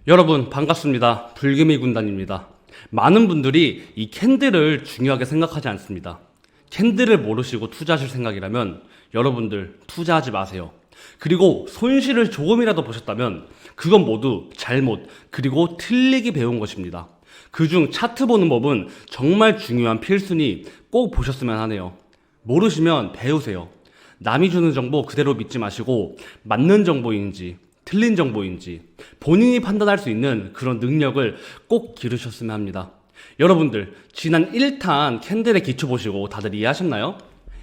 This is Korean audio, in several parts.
여러분 반갑습니다. 불금이 군단입니다. 많은 분들이 이 캔들을 중요하게 생각하지 않습니다. 캔들을 모르시고 투자하실 생각이라면 여러분들 투자하지 마세요. 그리고 손실을 조금이라도 보셨다면 그건 모두 잘못 그리고 틀리게 배운 것입니다. 그중 차트 보는 법은 정말 중요한 필수니 꼭 보셨으면 하네요. 모르시면 배우세요. 남이 주는 정보 그대로 믿지 마시고 맞는 정보인지 틀린 정보인지 본인이 판단할 수 있는 그런 능력을 꼭 기르셨으면 합니다. 여러분들 지난 1탄 캔들의 기초 보시고 다들 이해하셨나요?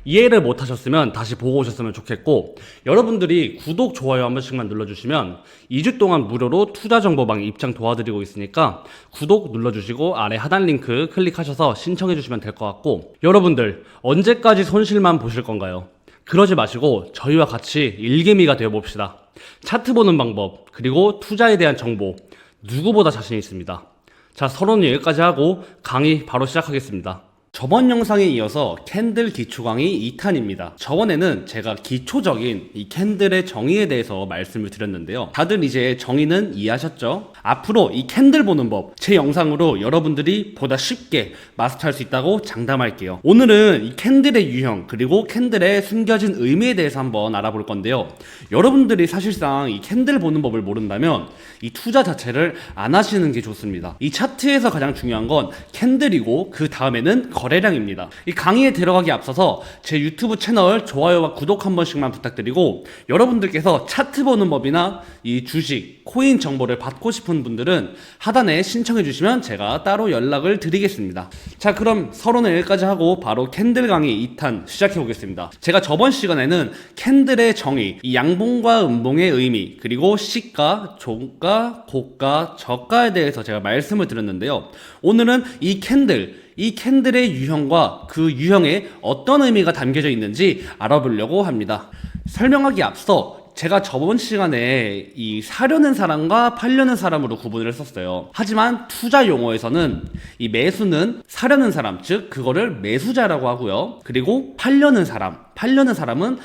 이해를 못하셨으면 다시 보고 오셨으면 좋겠고, 여러분들이 구독, 좋아요 한 번씩만 눌러주시면 2주 동안 무료로 투자정보방 입장 도와드리고 있으니까 구독 눌러주시고 아래 하단 링크 클릭하셔서 신청해주시면 될 것 같고, 여러분들 언제까지 손실만 보실 건가요? 그러지 마시고 저희와 같이 일개미가 되어봅시다. 차트 보는 방법 그리고 투자에 대한 정보 누구보다 자신 있습니다. 자, 서론은 여기까지 하고 강의 바로 시작하겠습니다. 저번 영상에 이어서 캔들 기초 강의 2탄입니다. 저번에는 제가 기초적인 이 캔들의 정의에 대해서 말씀을 드렸는데요. 다들 이제 정의는 이해하셨죠? 앞으로 이 캔들 보는 법 제 영상으로 여러분들이 보다 쉽게 마스터할 수 있다고 장담할게요. 오늘은 이 캔들의 유형 그리고 캔들의 숨겨진 의미에 대해서 한번 알아볼 건데요. 여러분들이 사실상 이 캔들 보는 법을 모른다면 이 투자 자체를 안 하시는 게 좋습니다. 이 차트에서 가장 중요한 건 캔들이고 그 다음에는 거래량입니다. 이 강의에 들어가기 앞서서 제 유튜브 채널 좋아요와 구독 한 번씩만 부탁드리고, 여러분들께서 차트 보는 법이나 이 주식, 코인 정보를 받고 싶은 분들은 하단에 신청해 주시면 제가 따로 연락을 드리겠습니다. 자, 그럼 서론을 여기까지 하고 바로 캔들 강의 2탄 시작해 보겠습니다. 제가 저번 시간에는 캔들의 정의, 이 양봉과 음봉의 의미, 그리고 시가, 종가, 고가, 저가에 대해서 제가 말씀을 드렸는데요. 오늘은 이 캔들의 유형과 그 유형에 어떤 의미가 담겨져 있는지 알아보려고 합니다. 설명하기 앞서 제가 저번 시간에 이 사려는 사람과 팔려는 사람으로 구분을 했었어요. 하지만 투자 용어에서는 이 매수는 사려는 사람, 즉 그거를 매수자라고 하고요. 그리고 팔려는 사람은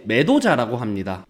매도자라고 합니다.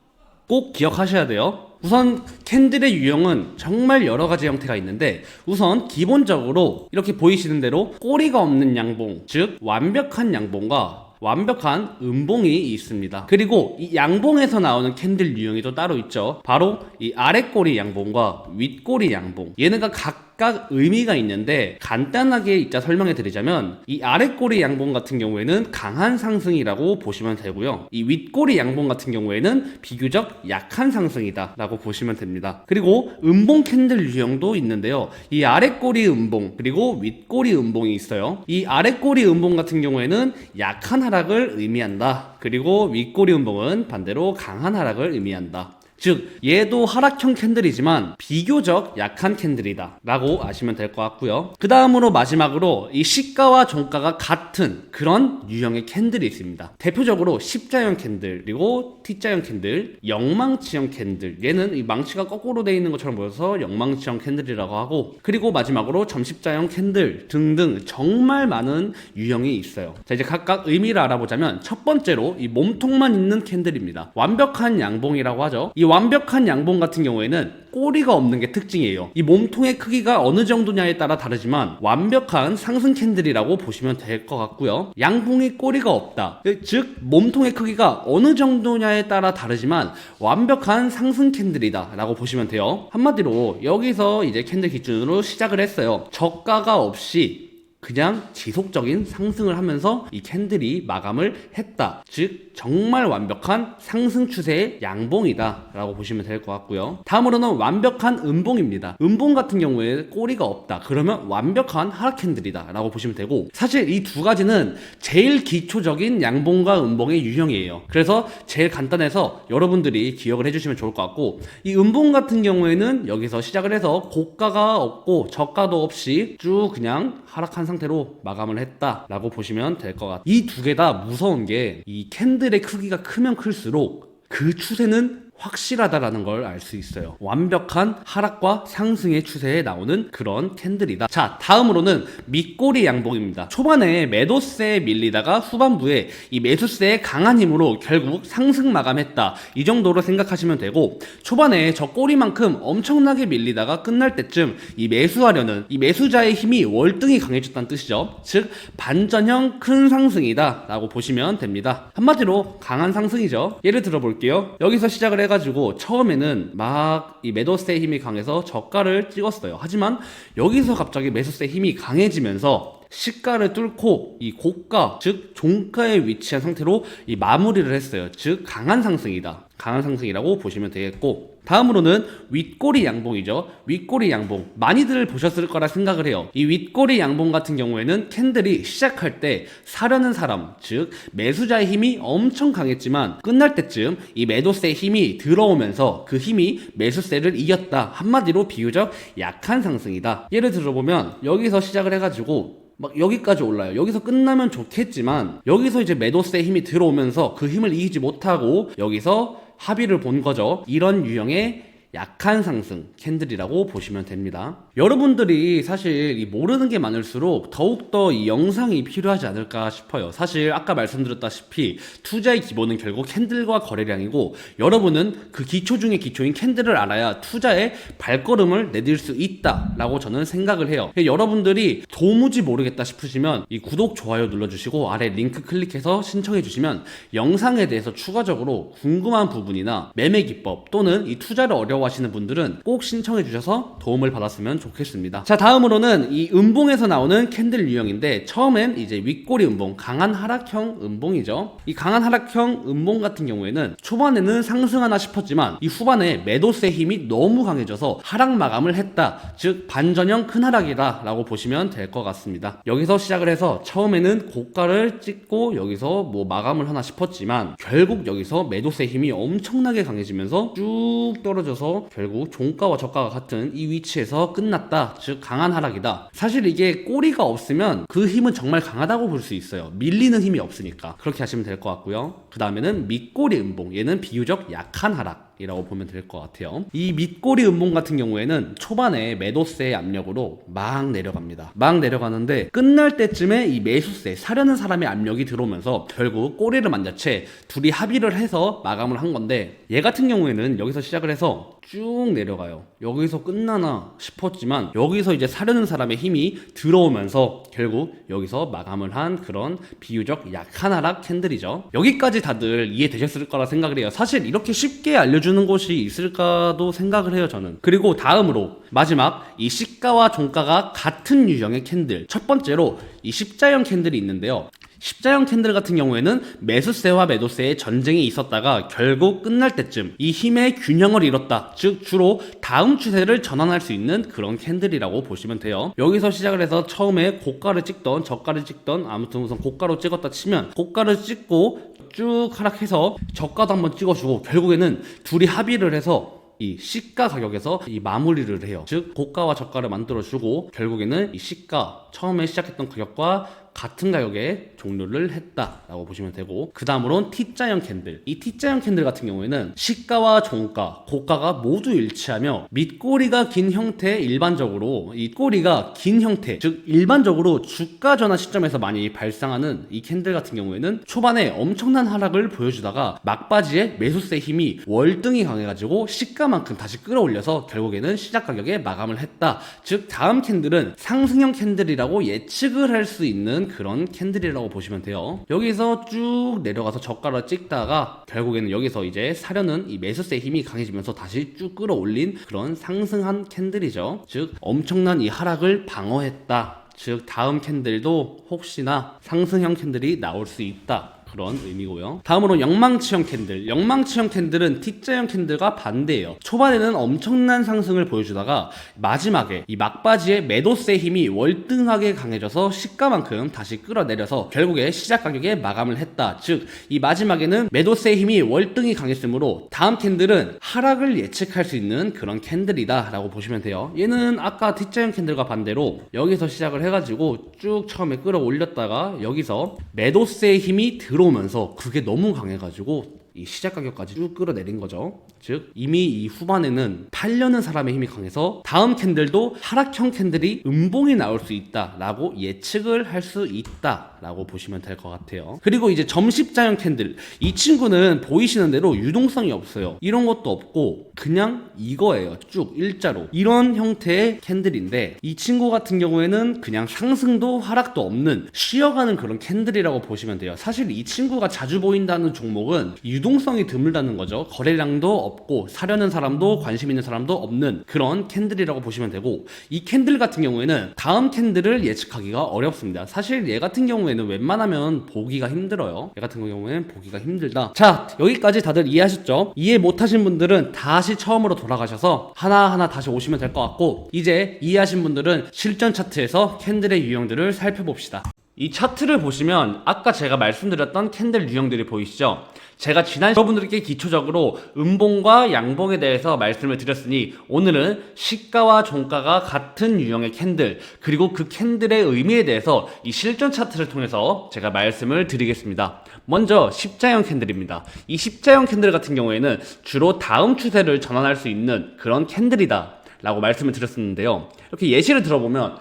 꼭 기억하셔야 돼요. 우선 캔들의 유형은 정말 여러 가지 형태가 있는데, 우선 기본적으로 이렇게 보이시는 대로 꼬리가 없는 양봉, 즉 완벽한 양봉과 완벽한 음봉이 있습니다. 그리고 이 양봉에서 나오는 캔들 유형이 또 따로 있죠. 바로 이 아랫꼬리 양봉과 윗꼬리 양봉. 얘네가 각각 의미가 있는데 간단하게 이따 설명해 드리자면, 이 아랫꼬리 양봉 같은 경우에는 강한 상승이라고 보시면 되고요. 이 윗꼬리 양봉 같은 경우에는 비교적 약한 상승이다 라고 보시면 됩니다. 그리고 음봉 캔들 유형도 있는데요. 이 아랫꼬리 음봉 그리고 윗꼬리 음봉이 있어요. 이 아랫꼬리 음봉 같은 경우에는 약한 하락을 의미한다. 그리고 윗꼬리 음봉은 반대로 강한 하락을 의미한다. 즉 얘도 하락형 캔들이지만 비교적 약한 캔들이다 라고 아시면 될 것 같고요. 그 다음으로 마지막으로 이 시가와 종가가 같은 그런 유형의 캔들이 있습니다. 대표적으로 십자형 캔들, 그리고 T자형 캔들, 영망치형 캔들, 얘는 이 망치가 거꾸로 되어 있는 것처럼 보여서 영망치형 캔들이라고 하고, 그리고 마지막으로 점십자형 캔들 등등 정말 많은 유형이 있어요. 자, 이제 각각 의미를 알아보자면 첫 번째로 이 몸통만 있는 캔들입니다. 완벽한 양봉이라고 하죠. 이 완벽한 양봉 같은 경우에는 꼬리가 없는 게 특징이에요. 이 몸통의 크기가 어느 정도냐에 따라 다르지만 완벽한 상승 캔들이라고 보시면 될 것 같고요. 양봉이 꼬리가 없다, 즉 몸통의 크기가 어느 정도냐에 따라 다르지만 완벽한 상승 캔들이다 라고 보시면 돼요. 한마디로 여기서 이제 캔들 기준으로 시작을 했어요. 저가가 없이 그냥 지속적인 상승을 하면서 이 캔들이 마감을 했다, 즉 정말 완벽한 상승 추세의 양봉이다 라고 보시면 될 것 같고요. 다음으로는 완벽한 음봉입니다. 음봉 같은 경우에 꼬리가 없다, 그러면 완벽한 하락 캔들이다 라고 보시면 되고, 사실 이 두 가지는 제일 기초적인 양봉과 음봉의 유형이에요. 그래서 제일 간단해서 여러분들이 기억을 해주시면 좋을 것 같고, 이 음봉 같은 경우에는 여기서 시작을 해서 고가가 없고 저가도 없이 쭉 그냥 하락한 상태로 마감을 했다라고 보시면 될 것 같아요. 이 두 개 다 무서운 게 이 캔들의 크기가 크면 클수록 그 추세는 확실하다라는 걸 알 수 있어요. 완벽한 하락과 상승의 추세에 나오는 그런 캔들이다. 자, 다음으로는 밑꼬리 양봉입니다. 초반에 매도세에 밀리다가 후반부에 이 매수세의 강한 힘으로 결국 상승 마감했다. 이 정도로 생각하시면 되고, 초반에 저 꼬리만큼 엄청나게 밀리다가 끝날 때쯤 이 매수하려는 이 매수자의 힘이 월등히 강해졌다는 뜻이죠. 즉 반전형 큰 상승이다 라고 보시면 됩니다. 한마디로 강한 상승이죠. 예를 들어 볼게요. 여기서 시작을 해가지고 처음에는 막 이 매도세 힘이 강해서 저가를 찍었어요. 하지만 여기서 갑자기 매수세 힘이 강해지면서 시가를 뚫고 이 고가, 즉 종가에 위치한 상태로 이 마무리를 했어요. 즉 강한 상승이다. 강한 상승이라고 보시면 되겠고, 다음으로는 윗꼬리 양봉이죠. 윗꼬리 양봉 많이들 보셨을 거라 생각을 해요. 이 윗꼬리 양봉 같은 경우에는 캔들이 시작할 때 사려는 사람, 즉 매수자의 힘이 엄청 강했지만 끝날 때쯤 이 매도세의 힘이 들어오면서 그 힘이 매수세를 이겼다. 한마디로 비교적 약한 상승이다. 예를 들어보면 여기서 시작을 해가지고 막 여기까지 올라요. 여기서 끝나면 좋겠지만 여기서 이제 매도세 힘이 들어오면서 그 힘을 이기지 못하고 여기서 합의를 본 거죠. 이런 유형의 약한 상승 캔들이라고 보시면 됩니다. 여러분들이 사실 모르는 게 많을수록 더욱더 이 영상이 필요하지 않을까 싶어요. 사실 아까 말씀드렸다시피 투자의 기본은 결국 캔들과 거래량이고, 여러분은 그 기초 중에 기초인 캔들을 알아야 투자의 발걸음을 내딜 수 있다라고 저는 생각을 해요. 여러분들이 도무지 모르겠다 싶으시면 이 구독, 좋아요 눌러주시고 아래 링크 클릭해서 신청해 주시면 영상에 대해서 추가적으로 궁금한 부분이나 매매 기법 또는 이 투자를 어려워하시는 분들은 꼭 신청해 주셔서 도움을 받았으면 좋겠습니다. 자, 다음으로는 이 음봉에서 나오는 캔들 유형인데, 처음엔 이제 윗꼬리 음봉, 강한 하락형 음봉이죠. 이 강한 하락형 음봉 같은 경우에는 초반에는 상승하나 싶었지만 이 후반에 매도세 힘이 너무 강해져서 하락 마감을 했다. 즉 반전형 큰 하락이다 라고 보시면 될 것 같습니다. 여기서 시작을 해서 처음에는 고가를 찍고 여기서 뭐 마감을 하나 싶었지만 결국 여기서 매도세 힘이 엄청나게 강해지면서 쭉 떨어져서 결국 종가와 저가가 같은 이 위치에서 끝났다. 즉 강한 하락이다. 사실 이게 꼬리가 없으면 그 힘은 정말 강하다고 볼 수 있어요. 밀리는 힘이 없으니까. 그렇게 하시면 될 것 같고요. 그 다음에는 밑꼬리 음봉. 얘는 비교적 약한 하락 이라고 보면 될 것 같아요. 이 밑꼬리 음봉 같은 경우에는 초반에 매도세의 압력으로 막 내려갑니다. 막 내려가는데 끝날 때쯤에 이 매수세, 사려는 사람의 압력이 들어오면서 결국 꼬리를 만든 채 둘이 합의를 해서 마감을 한 건데, 얘 같은 경우에는 여기서 시작을 해서 쭉 내려가요. 여기서 끝나나 싶었지만 여기서 이제 사려는 사람의 힘이 들어오면서 결국 여기서 마감을 한 그런 비교적 약한 하락 캔들이죠. 여기까지 다들 이해되셨을 거라 생각을 해요. 사실 이렇게 쉽게 알려주는 곳이 있을까도 생각을 해요, 저는. 그리고 다음으로 마지막 이 시가와 종가가 같은 유형의 캔들, 첫 번째로 이 십자형 캔들이 있는데요. 십자형 캔들 같은 경우에는 매수세와 매도세의 전쟁이 있었다가 결국 끝날 때쯤 이 힘의 균형을 이뤘다. 즉 주로 다음 추세를 전환할 수 있는 그런 캔들이라고 보시면 돼요. 여기서 시작을 해서 처음에 고가를 찍던 저가를 찍던, 아무튼 우선 고가로 찍었다 치면 고가를 찍고 쭉 하락해서 저가도 한번 찍어주고 결국에는 둘이 합의를 해서 이 시가 가격에서 이 마무리를 해요. 즉 고가와 저가를 만들어주고 결국에는 이 시가 처음에 시작했던 가격과 같은 가격에 종료를 했다라고 보시면 되고, 그 다음으로는 T자형 캔들. 이 T자형 캔들 같은 경우에는 시가와 종가, 고가가 모두 일치하며 밑꼬리가 긴 형태, 일반적으로 이 꼬리가 긴 형태, 즉 일반적으로 주가 전환 시점에서 많이 발생하는 이 캔들 같은 경우에는 초반에 엄청난 하락을 보여주다가 막바지에 매수세 힘이 월등히 강해가지고 시가만큼 다시 끌어올려서 결국에는 시작 가격에 마감을 했다. 즉 다음 캔들은 상승형 캔들이라고 예측을 할 수 있는 그런 캔들이라고 보시면 돼요. 여기서 쭉 내려가서 저가를 찍다가 결국에는 여기서 이제 사려는 이 매수세 힘이 강해지면서 다시 쭉 끌어올린 그런 상승한 캔들이죠. 즉 엄청난 이 하락을 방어했다. 즉 다음 캔들도 혹시나 상승형 캔들이 나올 수 있다. 그런 의미고요. 다음으로 영망치형 캔들. 영망치형 캔들은 T자형 캔들과 반대예요. 초반에는 엄청난 상승을 보여주다가 마지막에 이 막바지에 매도세 힘이 월등하게 강해져서 시가만큼 다시 끌어내려서 결국에 시작 가격에 마감을 했다. 즉 이 마지막에는 매도세 힘이 월등히 강했으므로 다음 캔들은 하락을 예측할 수 있는 그런 캔들이다 라고 보시면 돼요. 얘는 아까 T자형 캔들과 반대로 여기서 시작을 해가지고 쭉 처음에 끌어올렸다가 여기서 매도세 힘이 들어오면서 그게 너무 강해가지고 이 시작 가격까지 쭉 끌어내린 거죠. 즉 이미 이 후반에는 팔려는 사람의 힘이 강해서 다음 캔들도 하락형 캔들이 음봉이 나올 수 있다라고 예측을 할 수 있다라고 보시면 될 것 같아요. 그리고 이제 점십자형 캔들, 이 친구는 보이시는 대로 유동성이 없어요. 이런 것도 없고 그냥 이거예요. 쭉 일자로 이런 형태의 캔들인데, 이 친구 같은 경우에는 그냥 상승도 하락도 없는 쉬어가는 그런 캔들이라고 보시면 돼요. 사실 이 친구가 자주 보인다는 종목은 유동성이 드물다는 거죠. 거래량도 없고 사려는 사람도 관심 있는 사람도 없는 그런 캔들이라고 보시면 되고, 이 캔들 같은 경우에는 다음 캔들을 예측하기가 어렵습니다. 사실 얘 같은 경우에는 웬만하면 보기가 힘들어요. 얘 같은 경우에는 보기가 힘들다. 자, 여기까지 다들 이해하셨죠? 이해 못하신 분들은 다시 처음으로 돌아가셔서 하나하나 다시 오시면 될 것 같고, 이제 이해하신 분들은 실전 차트에서 캔들의 유형들을 살펴봅시다. 이 차트를 보시면 아까 제가 말씀드렸던 캔들 유형들이 보이시죠? 제가 지난 여러분들께 기초적으로 음봉과 양봉에 대해서 말씀을 드렸으니, 오늘은 시가와 종가가 같은 유형의 캔들, 그리고 그 캔들의 의미에 대해서 이 실전 차트를 통해서 제가 말씀을 드리겠습니다. 먼저 십자형 캔들입니다. 이 십자형 캔들 같은 경우에는 주로 다음 추세를 전환할 수 있는 그런 캔들이다 라고 말씀을 드렸었는데요. 이렇게 예시를 들어보면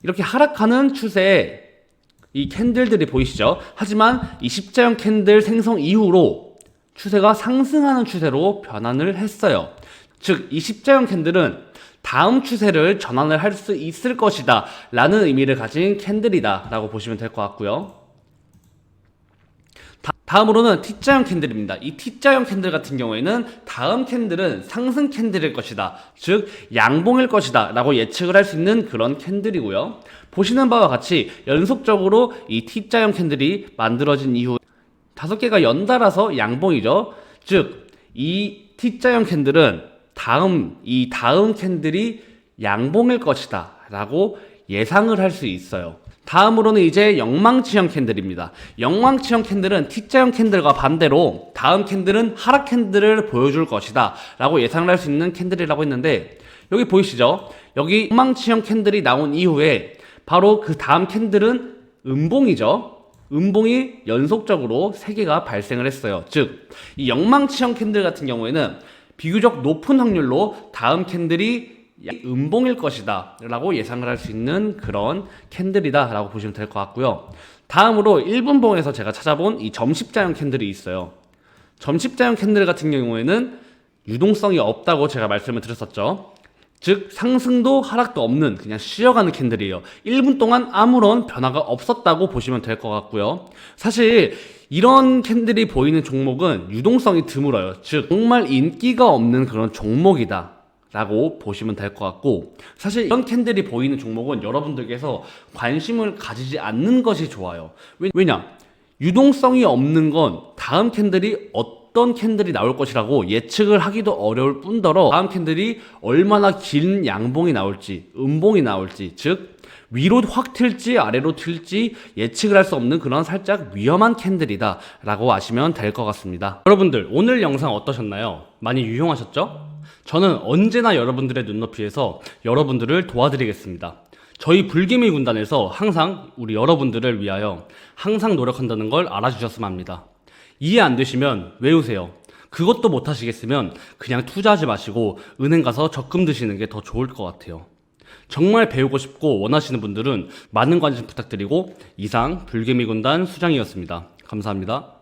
이렇게 하락하는 추세에 이 캔들들이 보이시죠? 하지만 이 십자형 캔들 생성 이후로 추세가 상승하는 추세로 변환을 했어요. 즉, 이 십자형 캔들은 다음 추세를 전환을 할 수 있을 것이다 라는 의미를 가진 캔들이다 라고 보시면 될 것 같고요. 다음으로는 T자형 캔들입니다. 이 T자형 캔들 같은 경우에는 다음 캔들은 상승 캔들일 것이다, 즉 양봉일 것이다 라고 예측을 할 수 있는 그런 캔들이고요. 보시는 바와 같이 연속적으로 이 T자형 캔들이 만들어진 이후 5개가 연달아서 양봉이죠. 즉 이 T자형 캔들은 다음 캔들이 양봉일 것이다 라고 예상을 할 수 있어요. 다음으로는 이제 영망치형 캔들입니다. 영망치형 캔들은 T자형 캔들과 반대로 다음 캔들은 하락 캔들을 보여줄 것이다 라고 예상을 할 수 있는 캔들이라고 했는데, 여기 보이시죠? 여기 영망치형 캔들이 나온 이후에 바로 그 다음 캔들은 음봉이죠. 음봉이 연속적으로 3개가 발생을 했어요. 즉, 이 영망치형 캔들 같은 경우에는 비교적 높은 확률로 다음 캔들이 음봉일 것이다 라고 예상을 할 수 있는 그런 캔들이다 라고 보시면 될 것 같고요. 다음으로 1분봉에서 제가 찾아본 이 점십자형 캔들이 있어요. 점십자형 캔들 같은 경우에는 유동성이 없다고 제가 말씀을 드렸었죠. 즉 상승도 하락도 없는 그냥 쉬어가는 캔들이에요. 1분 동안 아무런 변화가 없었다고 보시면 될 것 같고요. 사실 이런 캔들이 보이는 종목은 유동성이 드물어요. 즉 정말 인기가 없는 그런 종목이다 라고 보시면 될 것 같고, 사실 이런 캔들이 보이는 종목은 여러분들께서 관심을 가지지 않는 것이 좋아요. 왜냐? 유동성이 없는 건 다음 캔들이 어떤 캔들이 나올 것이라고 예측을 하기도 어려울 뿐더러 다음 캔들이 얼마나 긴 양봉이 나올지, 음봉이 나올지, 즉 위로 확 튈지 아래로 튈지 예측을 할 수 없는 그런 살짝 위험한 캔들이다 라고 아시면 될 것 같습니다. 여러분들 오늘 영상 어떠셨나요? 많이 유용하셨죠? 저는 언제나 여러분들의 눈높이에서 여러분들을 도와드리겠습니다. 저희 불개미 군단에서 항상 우리 여러분들을 위하여 항상 노력한다는 걸 알아주셨으면 합니다. 이해 안 되시면 외우세요. 그것도 못 하시겠으면 그냥 투자하지 마시고 은행 가서 적금 드시는 게 더 좋을 것 같아요. 정말 배우고 싶고 원하시는 분들은 많은 관심 부탁드리고, 이상 불개미 군단 수장이었습니다. 감사합니다.